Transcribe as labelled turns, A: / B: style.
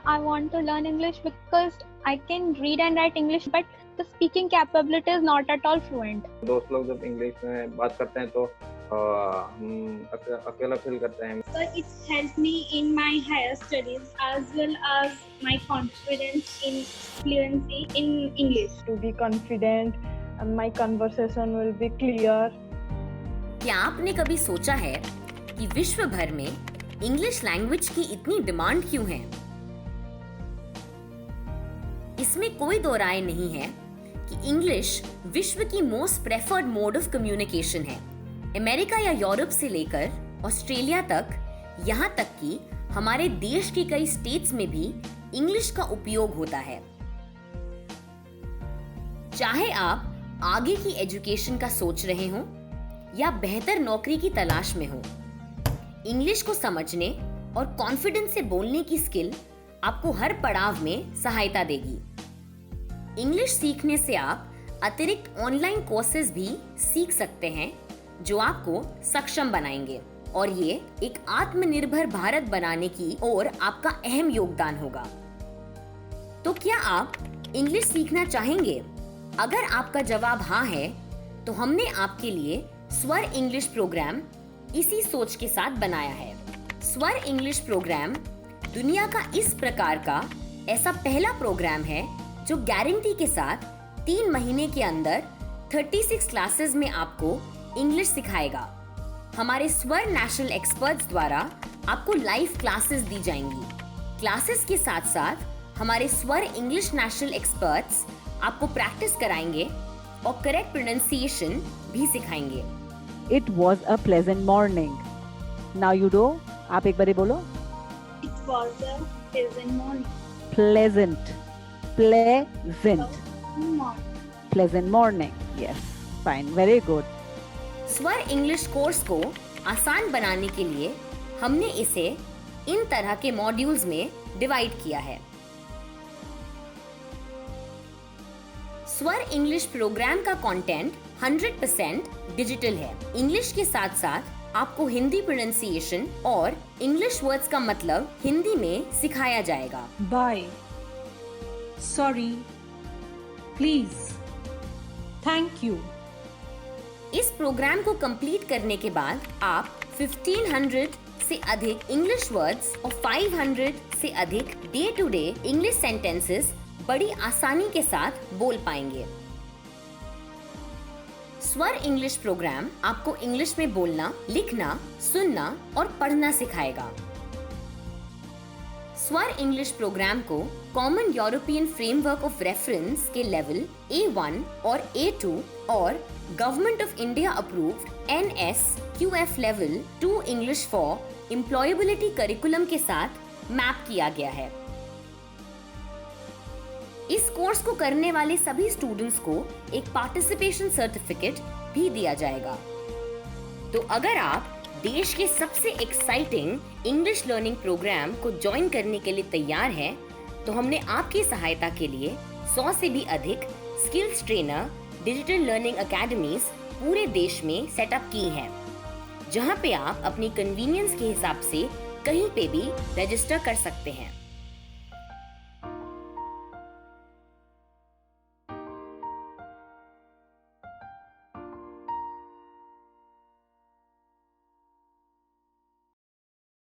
A: I want to learn English because I can read and write English, but the speaking capability is not at all fluent.
B: दोस्त लोग जब English में बात करते हैं तो हम अकेला फील करते हैं.
C: So it helped me in my higher studies as well as my confidence in fluency in English.
D: To be confident and my conversation will be clear.
E: क्या आपने कभी सोचा है कि विश्व भर में इंग्लिश लैंग्वेज की इतनी डिमांड क्यों है? इसमें कोई दो राय नहीं है कि इंग्लिश विश्व की most preferred mode of communication है. अमेरिका या यूरोप से लेकर ऑस्ट्रेलिया तक, यहाँ तक कि हमारे देश के कई स्टेट्स में भी इंग्लिश का उपयोग होता है. चाहे आप आगे की एजुकेशन का सोच रहे हो या बेहतर नौकरी की तलाश में हो, इंग्लिश को समझने और कॉन्फिडेंस से बोलने की स्किल आपको हर पड़ाव में सहायता देगी. इंग्लिश सीखने से आप अतिरिक्त ऑनलाइन कोर्सेज भी सीख सकते हैं जो आपको सक्षम बनाएंगे और ये एक आत्मनिर्भर भारत बनाने की ओर आपका अहम योगदान होगा. तो क्या आप इंग्लिश सीखना चाहेंगे? अगर आपका जवाब हाँ है, तो हमने आपके लिए स्वर इंग्लिश प्रोग्राम इसी सोच के साथ बनाया है. स्वर इंग्लिश प्रोग्राम दुनिया का इस प्रकार का ऐसा पहला प्रोग्राम है जो गारंटी के साथ 3 महीने के अंदर 36 क्लासेस में आपको इंग्लिश सिखाएगा. हमारे स्वर नेशनल एक्सपर्ट्स द्वारा आपको लाइव क्लासेस दी जाएंगी. क्लासेस के साथ साथ हमारे स्वर इंग्लिश नेशनल एक्सपर्ट्स आपको प्रैक्टिस कराएंगे और करेक्ट प्रोनाउंसिएशन भी सिखाएंगे.
F: It was a pleasant morning. Now you do. आप एक बार बोलो.
C: It was a pleasant morning.
F: Pleasant. Pleasant.
C: Morning.
F: Pleasant morning. Yes. Fine. Very good.
E: स्वर इंग्लिश कोर्स को आसान बनाने के लिए हमने इसे इन तरह के मॉड्यूल्स में डिवाइड किया है. स्वर इंग्लिश प्रोग्राम का कंटेंट 100% डिजिटल है. इंग्लिश के साथ साथ आपको हिंदी प्रोनाउंसिएशन और इंग्लिश वर्ड्स का मतलब हिंदी में सिखाया जाएगा.
G: Bye. Sorry. Please. Thank you.
E: इस प्रोग्राम को कंप्लीट करने के बाद आप 1500 से अधिक इंग्लिश वर्ड्स और 500 से अधिक day to day English sentences बड़ी आसानी के साथ बोल पाएंगे. स्वर इंग्लिश प्रोग्राम आपको इंग्लिश में बोलना, लिखना, सुनना और पढ़ना सिखाएगा. स्वर इंग्लिश प्रोग्राम को common European framework of reference के लेवल A1 और A2 और government of India approved NSQF level 2 English for employability curriculum के साथ मैप किया गया है. इस कोर्स को करने वाले सभी स्टूडेंट्स को एक पार्टिसिपेशन सर्टिफिकेट भी दिया जाएगा. तो अगर आप देश के सबसे एक्साइटिंग इंग्लिश लर्निंग प्रोग्राम को ज्वाइन करने के लिए तैयार हैं, तो हमने आपकी सहायता के लिए 100 से भी अधिक skills trainer digital learning academies पूरे देश में सेटअप की हैं, जहां पे आप अपनी कन्वीनियंस के हिसाब से कहीं पे भी रजिस्टर कर सकते हैं.